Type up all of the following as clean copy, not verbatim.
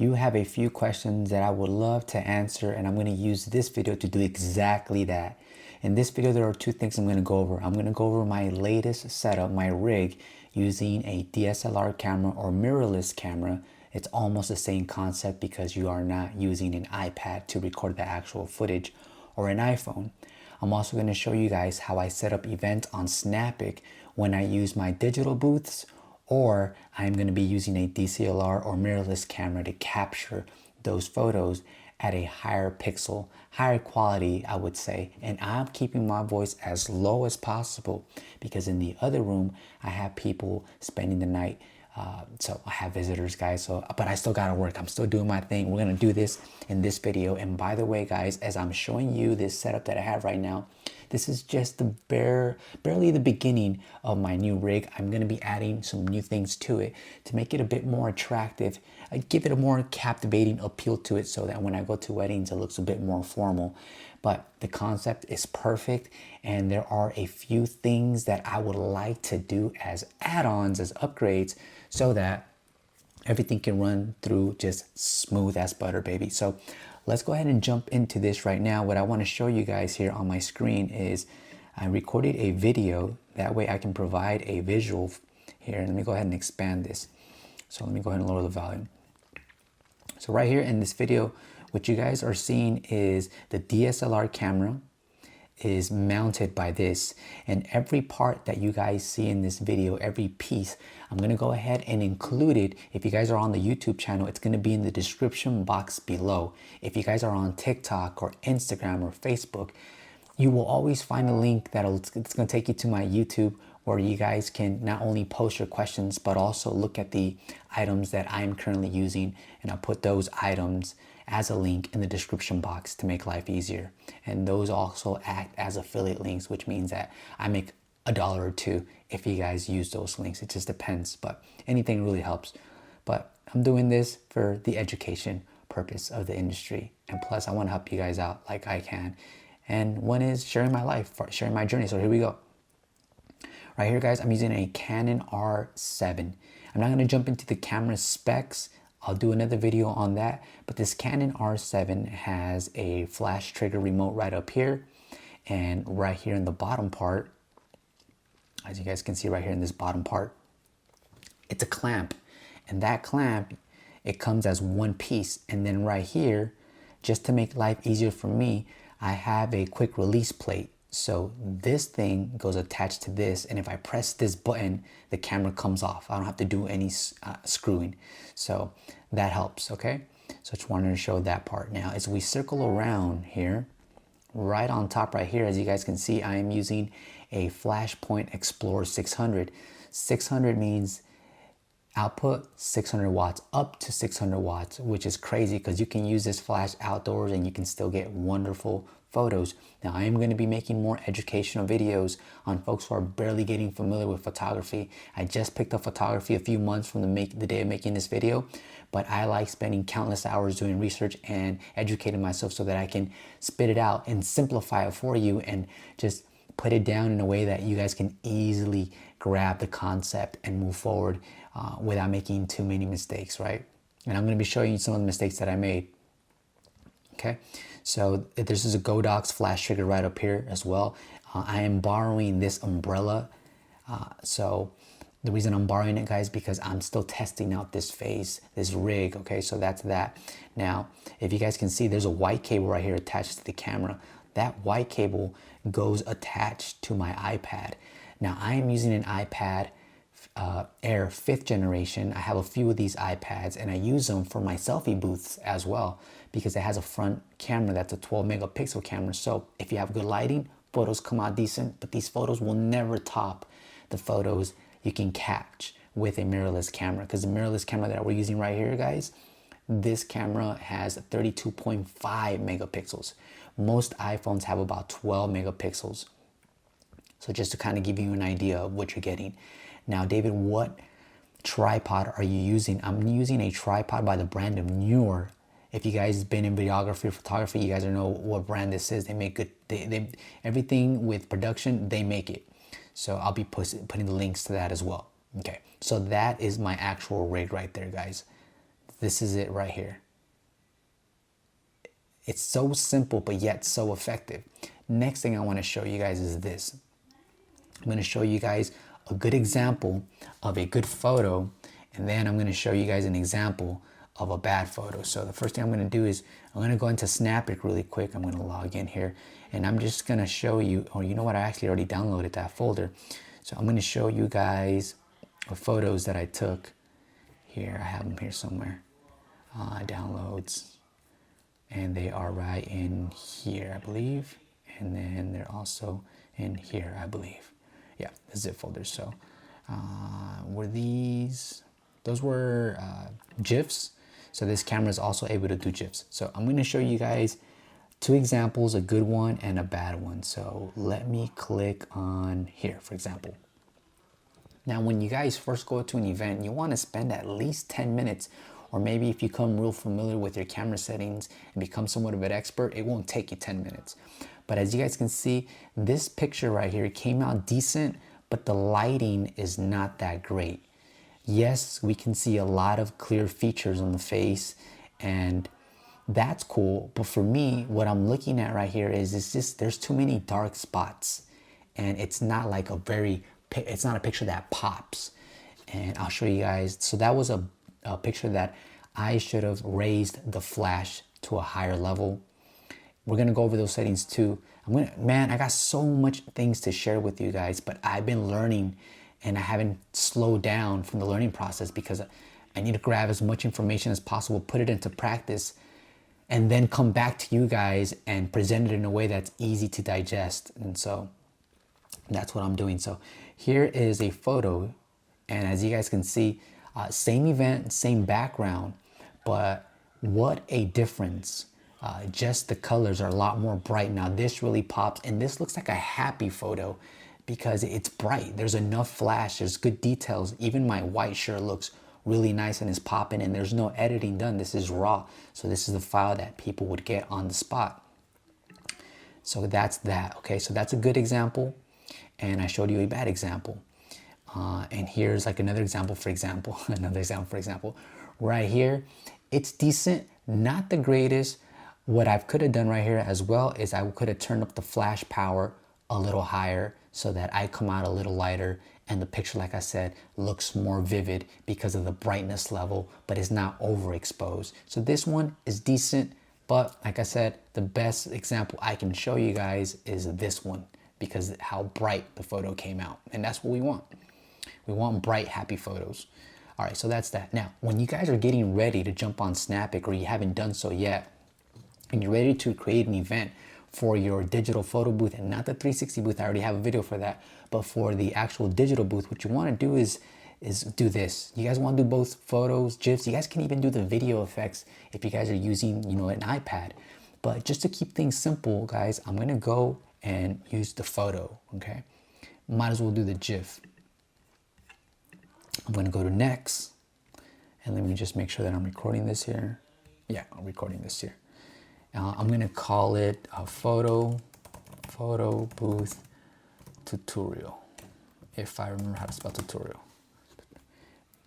you have a few questions that I would love to answer, and I'm going to use this video to do exactly that. In this video, there are two things I'm going to go over. I'm going to go over my latest setup, my rig, using a DSLR camera or mirrorless camera. It's almost the same concept because you are not using an iPad to record the actual footage or an iPhone. I'm also going to show you guys how I set up events on Snappic when I use my digital booths, or I'm going to be using a DSLR or mirrorless camera to capture those photos at a higher pixel, higher quality, I would say. And I'm keeping my voice as low as possible because in the other room, I have people spending the night. So I have visitors, guys, but I still gotta work. I'm still doing my thing. We're gonna do this in this video. And by the way, guys, as I'm showing you this setup that I have right now, this is just the barely the beginning of my new rig. I'm gonna be adding some new things to it to make it a bit more attractive, give it a more captivating appeal to it so that when I go to weddings, it looks a bit more formal. But the concept is perfect, and there are a few things that I would like to do as add-ons, as upgrades, so that everything can run through just smooth as butter, baby. So let's go ahead and jump into this right now. What I want to show you guys here on my screen is I recorded a video. That way I can provide a visual here. Let me go ahead and expand this. So let me go ahead and lower the volume. So right here in this video, what you guys are seeing is the DSLR camera is mounted by this, and every part that you guys see in this video, every piece, I'm going to go ahead and include it. If you guys are on the YouTube channel, it's going to be in the description box below. If you guys are on TikTok or Instagram or Facebook, you will always find a link it's going to take you to my YouTube, where you guys can not only post your questions but also look at the items that I'm currently using, and I'll put those items as a link in the description box to make life easier. And those also act as affiliate links, which means that I make $1 or $2 if you guys use those links. It just depends, but anything really helps. But I'm doing this for the education purpose of the industry, and plus I want to help you guys out like I can. And one is sharing my life, sharing my journey. So here we go. Right here, guys, I'm using a Canon R7. I'm not going to jump into the camera specs. I'll do another video on that, but this Canon R7 has a flash trigger remote right up here, and right here in the bottom part, as you guys can see right here in this bottom part, it's a clamp, and that clamp, it comes as one piece. And then right here, just to make life easier for me, I have a quick release plate. So this thing goes attached to this, and if I press this button, the camera comes off. I don't have to do any screwing. So that helps, okay? So I just wanted to show that part. Now, as we circle around here, right on top right here, as you guys can see, I am using a Flashpoint Explorer 600. 600 means output 600 watts, up to 600 watts, which is crazy because you can use this flash outdoors and you can still get wonderful photos. Now, I am going to be making more educational videos on folks who are barely getting familiar with photography. I just picked up photography a few months from the day of making this video, but I like spending countless hours doing research and educating myself so that I can spit it out and simplify it for you and just put it down in a way that you guys can easily grab the concept and move forward without making too many mistakes, right? And I'm going to be showing you some of the mistakes that I made. Okay, so this is a Godox flash trigger right up here as well. I am borrowing this umbrella. So the reason I'm borrowing it, guys, because I'm still testing out this rig. Okay, so that's that. Now, if you guys can see, there's a white cable right here attached to the camera. That white cable goes attached to my iPad. Now, I am using an iPad Air 5th generation. I have a few of these iPads, and I use them for my selfie booths as well because it has a front camera that's a 12 megapixel camera. So if you have good lighting, photos come out decent, but these photos will never top the photos you can catch with a mirrorless camera, because the mirrorless camera that we're using right here, guys, this camera has 32.5 megapixels. Most iPhones have about 12 megapixels. So just to kind of give you an idea of what you're getting. Now, David, what tripod are you using? I'm using a tripod by the brand of Newer. If you guys been in videography or photography, you guys know what brand this is. They make good, everything with production, they make it. So I'll be putting the links to that as well. Okay, so that is my actual rig right there, guys. This is it right here. It's so simple, but yet so effective. Next thing I want to show you guys is this. I'm going to show you guys a good example of a good photo, and then I'm going to show you guys an example of a bad photo. So the first thing I'm going to do is I'm going to go into Snappic really quick. I'm going to log in here, and I'm just going to show you, or you know what, I actually already downloaded that folder. So I'm going to show you guys the photos that I took. Here, I have them here somewhere. Downloads. And they are right in here, I believe. And then they're also in here, I believe. Yeah, the zip folders. So were those were GIFs. So this camera is also able to do GIFs. So I'm going to show you guys two examples, a good one and a bad one. So let me click on here, for example. Now, when you guys first go to an event, you want to spend at least 10 minutes, or maybe if you become real familiar with your camera settings and become somewhat of an expert, it won't take you 10 minutes. But as you guys can see, this picture right here came out decent, but the lighting is not that great. Yes, we can see a lot of clear features on the face, and that's cool. But for me, what I'm looking at right here is it's just there's too many dark spots, and it's not like it's not a picture that pops. And I'll show you guys. So that was a picture that I should have raised the flash to a higher level. We're gonna go over those settings too. Man, I got so much things to share with you guys, but I've been learning and I haven't slowed down from the learning process because I need to grab as much information as possible, put it into practice, and then come back to you guys and present it in a way that's easy to digest. And so that's what I'm doing. So here is a photo, and as you guys can see, same event, same background, but what a difference. Just the colors are a lot more bright. Now this really pops, and this looks like a happy photo because it's bright. There's enough flash, there's good details. Even my white shirt looks really nice and is popping, and there's no editing done. This is raw. So this is the file that people would get on the spot. So that's that, okay? So that's a good example, and I showed you a bad example. And here's like another example, for example, right here. It's decent, not the greatest. What I could have done right here as well is I could have turned up the flash power a little higher so that I come out a little lighter, and the picture, like I said, looks more vivid because of the brightness level, but it's not overexposed. So this one is decent, but like I said, the best example I can show you guys is this one because how bright the photo came out, and that's what we want. We want bright, happy photos. All right, so that's that. Now, when you guys are getting ready to jump on Snappic, or you haven't done so yet, and you're ready to create an event for your digital photo booth, and not the 360 booth, I already have a video for that, but for the actual digital booth, what you want to do is do this. You guys want to do both photos, GIFs. You guys can even do the video effects if you guys are using, an iPad. But just to keep things simple, guys, I'm going to go and use the photo, okay? Might as well do the GIF. I'm going to go to next, and let me just make sure that I'm recording this here. Yeah, I'm recording this here. I'm going to call it a photo booth tutorial, if I remember how to spell tutorial.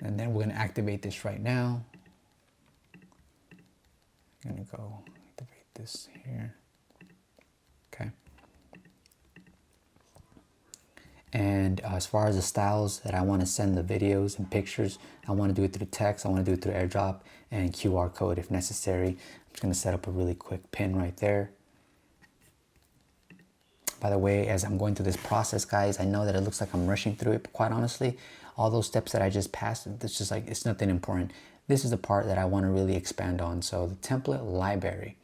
And then we're going to activate this right now. I'm going to go activate this here. Okay. And as far as the styles that I want to send the videos and pictures, I want to do it through text, I want to do it through AirDrop and QR code if necessary. I'm just going to set up a really quick pin right there. By the way, as I'm going through this process, guys, I know that it looks like I'm rushing through it, but quite honestly, all those steps that I just passed, it's just like, it's nothing important. This is the part that I want to really expand on. So the template library,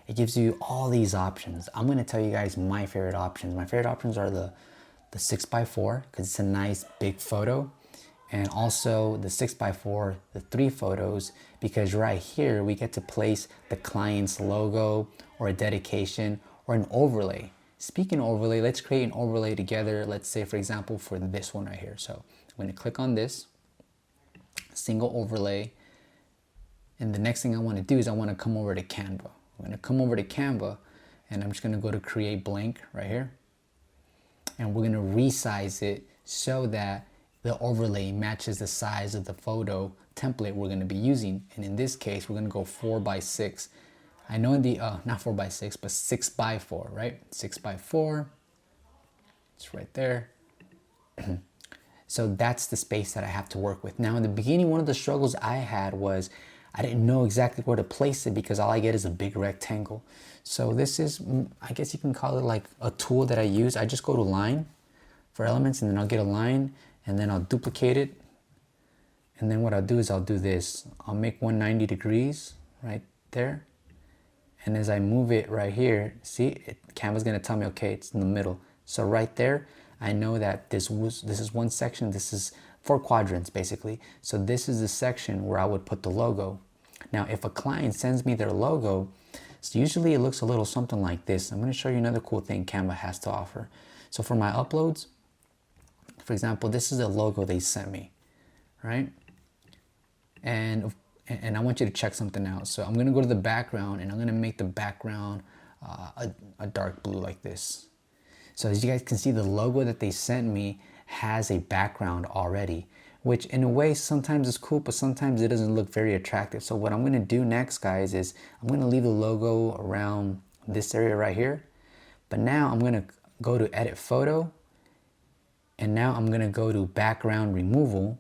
it gives you all these options. I'm going to tell you guys my favorite options. My favorite options are the 6x4 because it's a nice big photo, and also the 6x4, the 3 photos, because right here we get to place the client's logo or a dedication or an overlay. Speaking of overlay, let's create an overlay together. Let's say, for example, for this one right here. So I'm going to click on this single overlay. And the next thing I want to do is I want to come over to Canva. I'm going to come over to Canva, and I'm just going to go to create blank right here. And we're going to resize it so that the overlay matches the size of the photo template we're going to be using. And in this case, we're going to go 4x6. I know in the, not 4x6, but 6x4, right? 6x4, it's right there. So that's the space that I have to work with. Now in the beginning, one of the struggles I had was I didn't know exactly where to place it because all I get is a big rectangle. So this is, I guess you can call it like a tool that I use. I just go to line for elements, and then I'll get a line, and then I'll duplicate it. And then what I'll do is I'll do this. I'll make 190 degrees right there. And as I move it right here, see, Canva's gonna tell me, okay, it's in the middle. So right there, I know that this is one section. This is 4 quadrants basically. So this is the section where I would put the logo. Now, if a client sends me their logo, so usually it looks a little something like this. I'm going to show you another cool thing Canva has to offer. So for my uploads, for example, this is the logo they sent me, right? And I want you to check something out. So I'm going to go to the background, and I'm going to make the background a dark blue like this. So as you guys can see, the logo that they sent me has a background already, which in a way sometimes is cool, but sometimes it doesn't look very attractive. So what I'm going to do next, guys, is I'm going to leave the logo around this area right here. But now I'm going to go to edit photo, and now I'm going to go to background removal,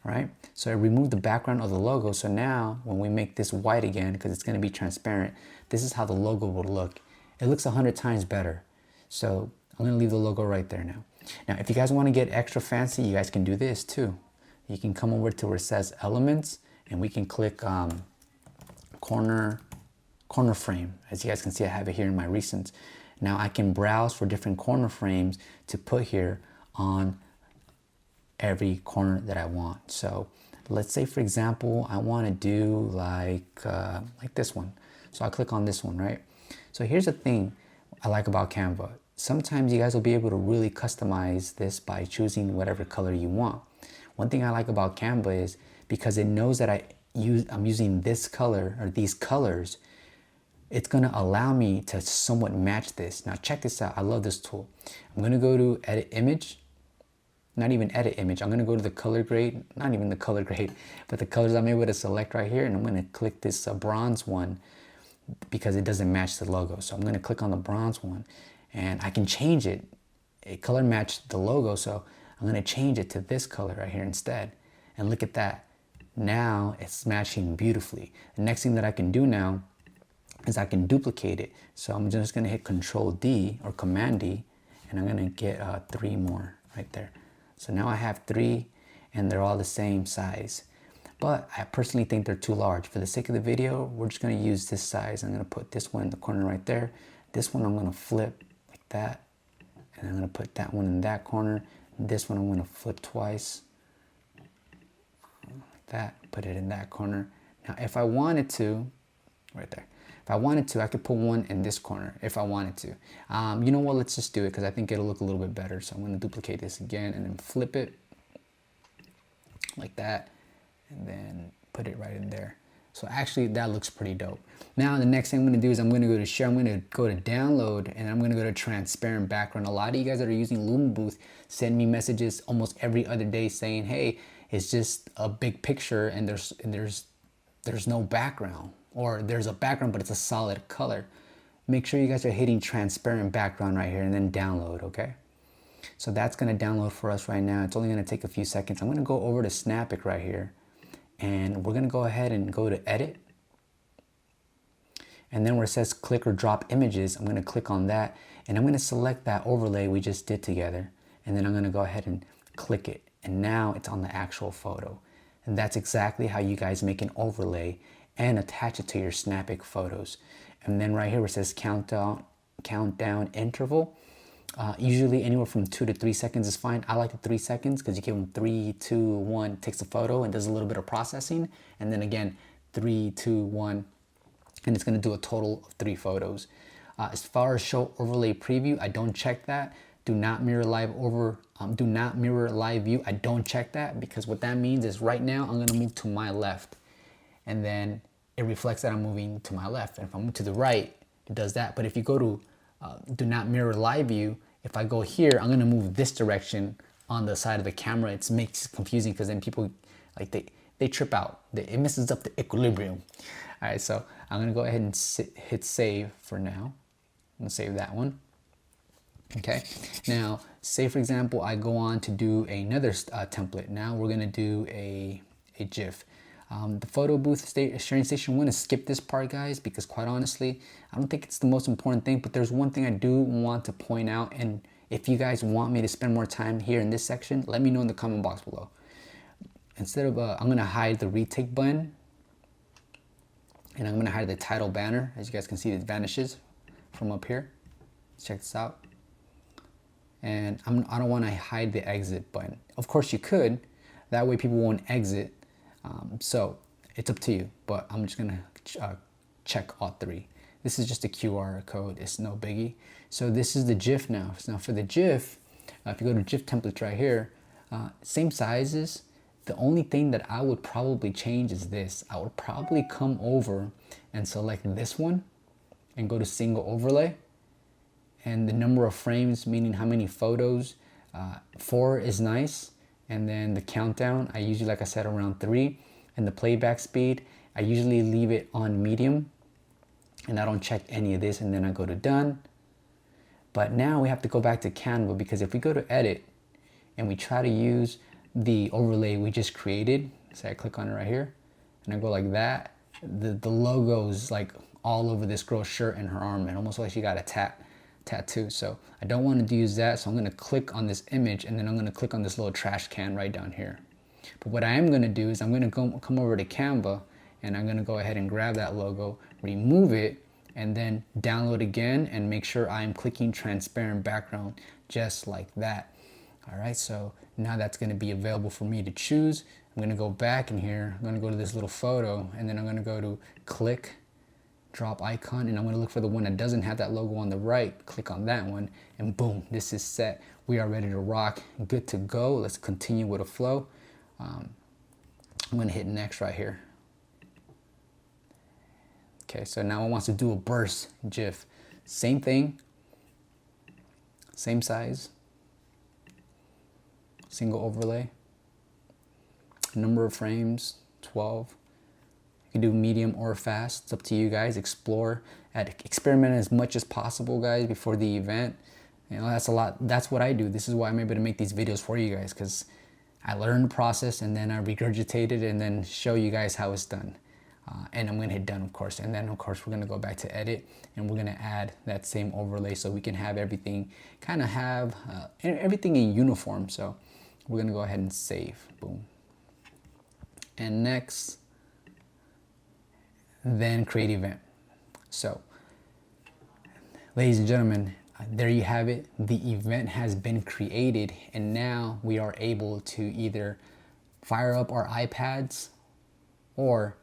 right? So I removed the background of the logo. So now when we make this white again, because it's going to be transparent, this is how the logo will look. It looks 100 times better. So I'm going to leave the logo right there now. Now, if you guys want to get extra fancy, you guys can do this too. You can come over to where it says elements, and we can click corner frame. As you guys can see, I have it here in my recents. Now I can browse for different corner frames to put here on every corner that I want. So let's say, for example, I want to do like this one. So I'll click on this one, right? So here's the thing I like about Canva. Sometimes you guys will be able to really customize this by choosing whatever color you want. One thing I like about Canva is because it knows that I'm using this color or these colors, it's going to allow me to somewhat match this. Now check this out. I love this tool. I'm going to go to edit image. Not even edit image. I'm going to go to the color grade, not even the color grade, but the colors I'm able to select right here. And I'm going to click this bronze one because it doesn't match the logo. So I'm going to click on the bronze one, and I can change it. It color matched the logo. So I'm going to change it to this color right here instead. And look at that. Now it's matching beautifully. The next thing that I can do now is I can duplicate it. So I'm just going to hit Control D or Command D, and I'm going to get 3 more right there. So now I have 3, and they're all the same size. But I personally think they're too large. For the sake of the video, we're just going to use this size. I'm going to put this one in the corner right there. This one I'm going to flip like that. And I'm going to put that one in that corner. This one I'm going to flip twice. Like that. Put it in that corner. Now if I wanted to, right there. If I wanted to, I could put one in this corner if I wanted to. You know what, let's just do it because I think it'll look a little bit better. So I'm going to duplicate this again and then flip it like that, and then put it right in there. So actually that looks pretty dope. Now the next thing I'm going to do is I'm going to go to share, I'm going to go to download, and I'm going to go to transparent background. A lot of you guys that are using Lumen Booth send me messages almost every other day saying, hey, it's just a big picture and there's no background. Or there's a background, but it's a solid color. Make sure you guys are hitting transparent background right here and then download, okay? So that's gonna download for us right now. It's only gonna take a few seconds. I'm gonna go over to Snappic right here, and we're gonna go ahead and go to edit. And then where it says click or drop images, I'm gonna click on that, and I'm gonna select that overlay we just did together. And then I'm gonna go ahead and click it. And now it's on the actual photo. And that's exactly how you guys make an overlay and attach it to your Snappic photos. And then right here where it says countdown interval, usually anywhere from 2 to 3 seconds is fine. I like the 3 seconds because you give them 3, 2, 1, takes a photo and does a little bit of processing. And then again, 3, 2, 1, and it's gonna do a total of 3 photos. As far as show overlay preview, I don't check that. Do not mirror live view. I don't check that because what that means is right now I'm gonna move to my left, and then it reflects that I'm moving to my left. And if I move to the right, it does that. But if you go to do not mirror live view, if I go here, I'm gonna move this direction on the side of the camera, it makes it confusing because then people like they trip out. It messes up the equilibrium. All right, so I'm gonna go ahead and hit save for now. I'm gonna save that one. Okay, now say for example I go on to do another template. Now we're gonna do a GIF. The photo booth sharing station, I'm gonna skip this part, guys, because quite honestly I don't think it's the most important thing, but there's one thing I do want to point out, and if you guys want me to spend more time here in this section, let me know in the comment box below. Instead of I'm gonna hide the retake button, and I'm gonna hide the title banner. As you guys can see, it vanishes from up here. Let's check this out. And I don't want to hide the exit button. Of course you could, that way people won't exit. So it's up to you, but I'm just gonna check all three. This is just a QR code, it's no biggie. So this is the GIF now. So now for the GIF, if you go to GIF templates right here, same sizes. The only thing that I would probably change is this. I would probably come over and select this one and go to single overlay. And the number of frames, meaning how many photos, 4 is nice. And then the countdown, I usually, like I said, around 3. And the playback speed, I usually leave it on medium. And I don't check any of this, and then I go to done. But now we have to go back to Canva, because if we go to edit and we try to use the overlay we just created, so I click on it right here, and I go like that, the logo's like all over this girl's shirt and her arm, and almost like she got a tattoo. So I don't want to use that, so I'm going to click on this image, and then I'm going to click on this little trash can right down here. But what I am going to do is I'm going to come over to Canva, and I'm going to go ahead and grab that logo, remove it, and then download again, and make sure I'm clicking transparent background just like that. All right, so now that's going to be available for me to choose. I'm going to go back in here, I'm going to go to this little photo, and then I'm going to go to click, drop icon, and I'm going to look for the one that doesn't have that logo on the right, click on that one, and boom, this is set. We are ready to rock, good to go. Let's continue with a flow. I'm going to hit next right here. Okay, so now it wants to do a burst GIF. Same thing, same size, single overlay, number of frames, 12. You can do medium or fast, it's up to you guys. Explore, experiment as much as possible, guys, before the event. You know, that's a lot, that's what I do. This is why I'm able to make these videos for you guys, because I learn the process and then I regurgitate it and then show you guys how it's done. And I'm going to hit done, of course, and then of course we're going to go back to edit, and we're going to add that same overlay so we can have everything kind of have everything in uniform. So we're going to go ahead and save, boom. And next, then create event. So ladies and gentlemen, there you have it. The event has been created, and now we are able to either fire up our iPads or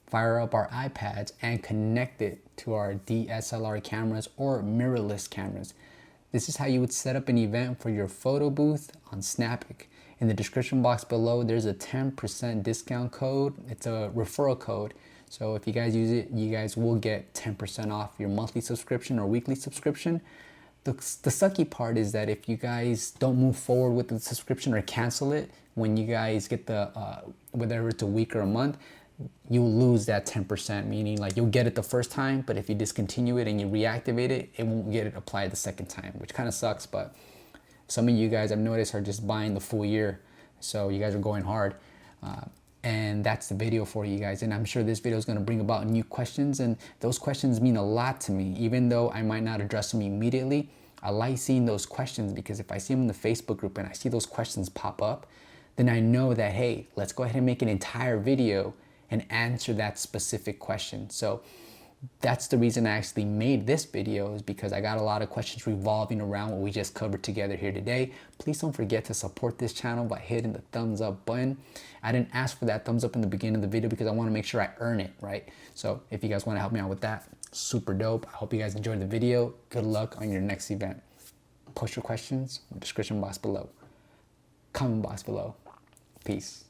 fire up our iPads and connect it to our DSLR cameras or mirrorless cameras. This is how you would set up an event for your photo booth on Snappic. In the description box below, there's a 10% discount code. It's a referral code. So if you guys use it, you guys will get 10% off your monthly subscription or weekly subscription. The sucky part is that if you guys don't move forward with the subscription or cancel it when you guys get the, whether it's a week or a month, you'll lose that 10%, meaning like you'll get it the first time, but if you discontinue it and you reactivate it, it won't get it applied the second time, which kind of sucks. But some of you guys I've noticed are just buying the full year, so you guys are going hard. And that's the video for you guys. And I'm sure this video is going to bring about new questions, and those questions mean a lot to me. Even though I might not address them immediately, I like seeing those questions, because if I see them in the Facebook group and I see those questions pop up, then I know that, hey, let's go ahead and make an entire video and answer that specific question. So that's the reason I actually made this video, is because I got a lot of questions revolving around what we just covered together here today. Please don't forget to support this channel by hitting the thumbs up button. I didn't ask for that thumbs up in the beginning of the video because I want to make sure I earn it, right? So if you guys want to help me out with that, super dope. I hope you guys enjoyed the video. Good luck on your next event. Post your questions in the description box below, comment box below. Peace.